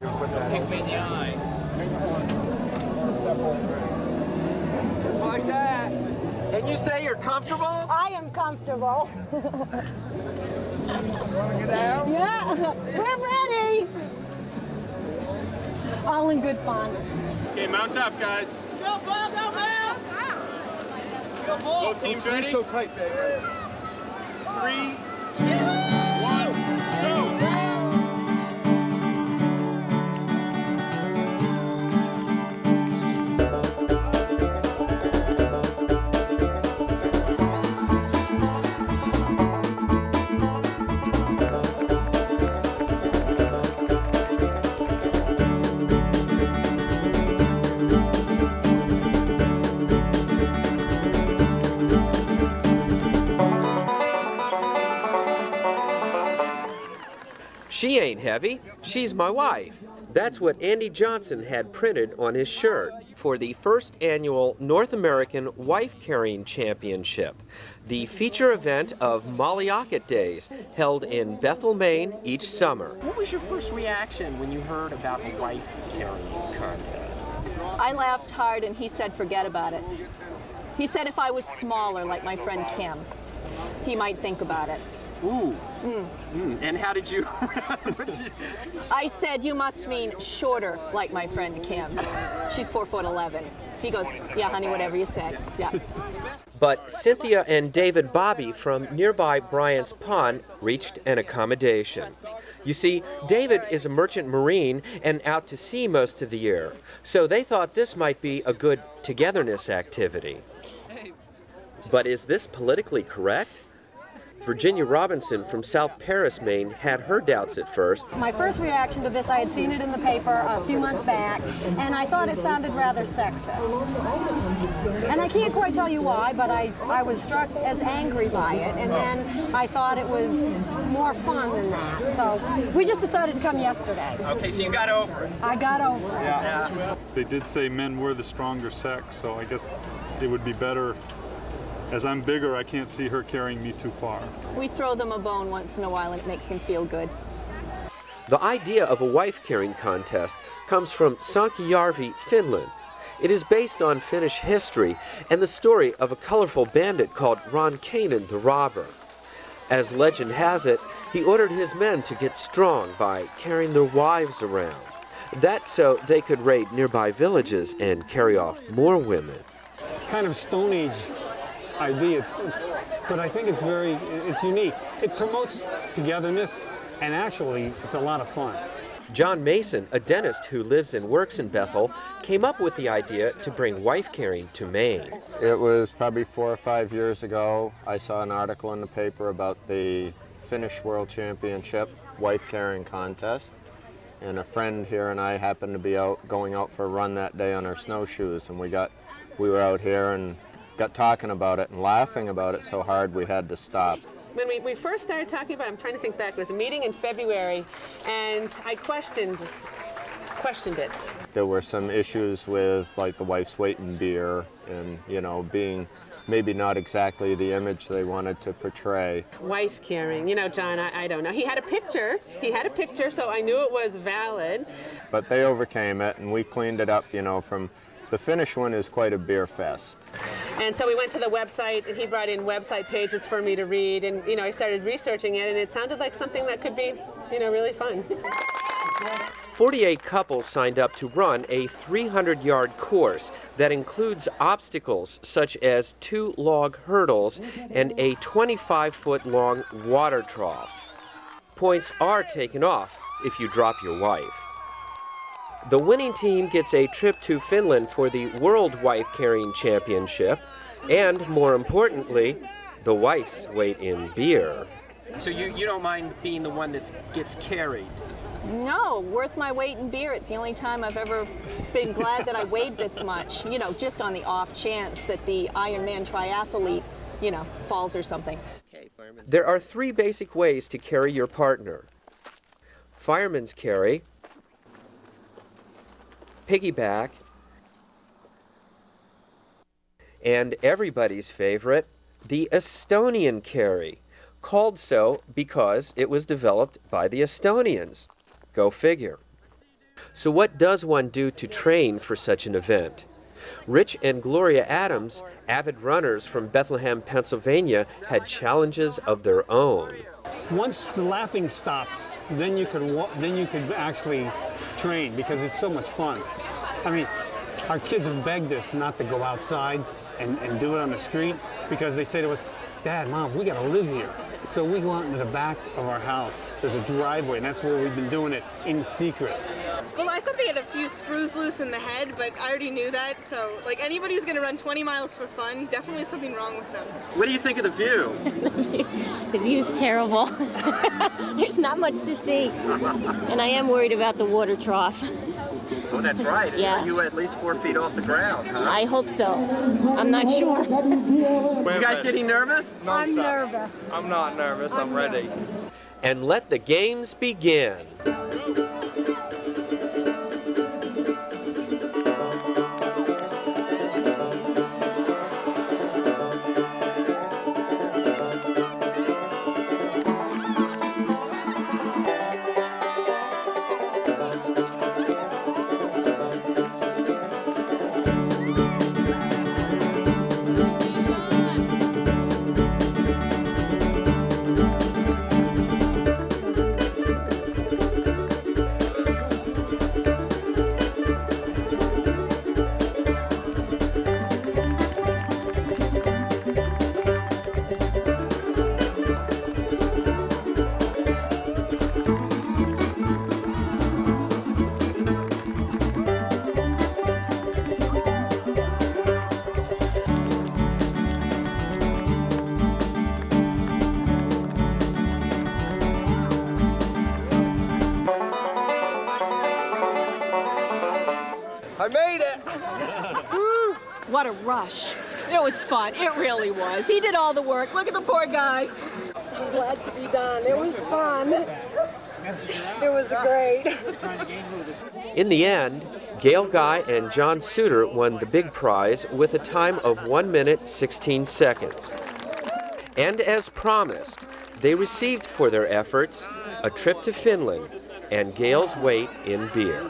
Kick me in the eye. Just like that. And you say you're comfortable? I am comfortable. You want to get out? Yeah, we're ready. All in good fun. Okay, mount up, guys. Go, Bob, go, man! Go, Bob! Both teams ready? so tight, baby. 3, 2, 1, go! She ain't heavy, she's my wife. That's what Andy Johnson had printed on his shirt for the first annual North American Wife Carrying Championship, the feature event of Mollyyocket Days, held in Bethel, Maine each summer. What was your first reaction when you heard about the wife carrying contest? I laughed hard and he said forget about it. He said if I was smaller like my friend Kim, he might think about it. Ooh. And how did you? I said, you must mean shorter like my friend Kim. She's 4'11". He goes, yeah, honey, whatever you say. Yeah. But Cynthia and David Bobby from nearby Bryant's Pond reached an accommodation. You see, David is a merchant marine and out to sea most of the year, so they thought this might be a good togetherness activity. But is this politically correct? Virginia Robinson from South Paris, Maine, had her doubts at first. My first reaction to this, I had seen it in the paper a few months back, and I thought it sounded rather sexist. And I can't quite tell you why, but I was struck as angry by it, and then I thought it was more fun than that. So we just decided to come yesterday. Okay, so you got over it. I got over it. Yeah. They did say men were the stronger sex, so I guess it would be better if, as I'm bigger, I can't see her carrying me too far. We throw them a bone once in a while and it makes them feel good. The idea of a wife-carrying contest comes from Sankijärvi, Finland. It is based on Finnish history and the story of a colorful bandit called Ronkainen the Robber. As legend has it, he ordered his men to get strong by carrying their wives around. That's so they could raid nearby villages and carry off more women. Kind of Stone Age idea, but I think it's unique. It promotes togetherness, and actually, it's a lot of fun. John Mason, a dentist who lives and works in Bethel, came up with the idea to bring wife carrying to Maine. It was probably 4 or 5 years ago. I saw an article in the paper about the Finnish World Championship wife carrying contest, and a friend here and I happened to be going out for a run that day on our snowshoes, and we were out here and got talking about it and laughing about it so hard we had to stop. When we first started talking about it, I'm trying to think back, it was a meeting in February, and I questioned it. There were some issues with like the wife's weight in beer and, you know, being maybe not exactly the image they wanted to portray. Wife carrying, you know, John, I don't know. He had a picture, so I knew it was valid. But they overcame it and we cleaned it up, you know, from the Finnish one is quite a beer fest. And so we went to the website, and he brought in website pages for me to read, and, you know, I started researching it, and it sounded like something that could be, you know, really fun. 48 couples signed up to run a 300-yard course that includes obstacles such as 2 log hurdles and a 25-foot-long water trough. Points are taken off if you drop your wife. The winning team gets a trip to Finland for the World Wife Carrying Championship, and more importantly, the wife's weight in beer. So you don't mind being the one that gets carried? No, worth my weight in beer. It's the only time I've ever been glad that I weighed this much, you know, just on the off chance that the Ironman triathlete, you know, falls or something. There are 3 basic ways to carry your partner. Fireman's carry, piggyback, and everybody's favorite, the Estonian carry, called so because it was developed by the Estonians. Go figure. So what does one do to train for such an event? Rich and Gloria Adams, avid runners from Bethlehem, Pennsylvania, had challenges of their own. Once the laughing stops, then you could actually train because it's so much fun. I mean, our kids have begged us not to go outside and do it on the street because they say to us, Dad, Mom, we got to live here. So we go out into the back of our house. There's a driveway, and that's where we've been doing it in secret. Well, I thought they had a few screws loose in the head, but I already knew that. So, like, anybody who's going to run 20 miles for fun, definitely something wrong with them. What do you think of the view? The view's terrible. There's not much to see. And I am worried about the water trough. Oh, that's right. Yeah. Are you at least 4 feet off the ground, huh? I hope so. I'm not sure. You guys getting nervous? No, I'm nervous. I'm not nervous. I'm ready. And let the games begin. I made it! What a rush. It was fun. It really was. He did all the work. Look at the poor guy. I'm glad to be done. It was fun. It was great. In the end, Gail Guy and John Suter won the big prize with a time of 1 minute 16 seconds. And as promised, they received for their efforts a trip to Finland and Gail's weight in beer.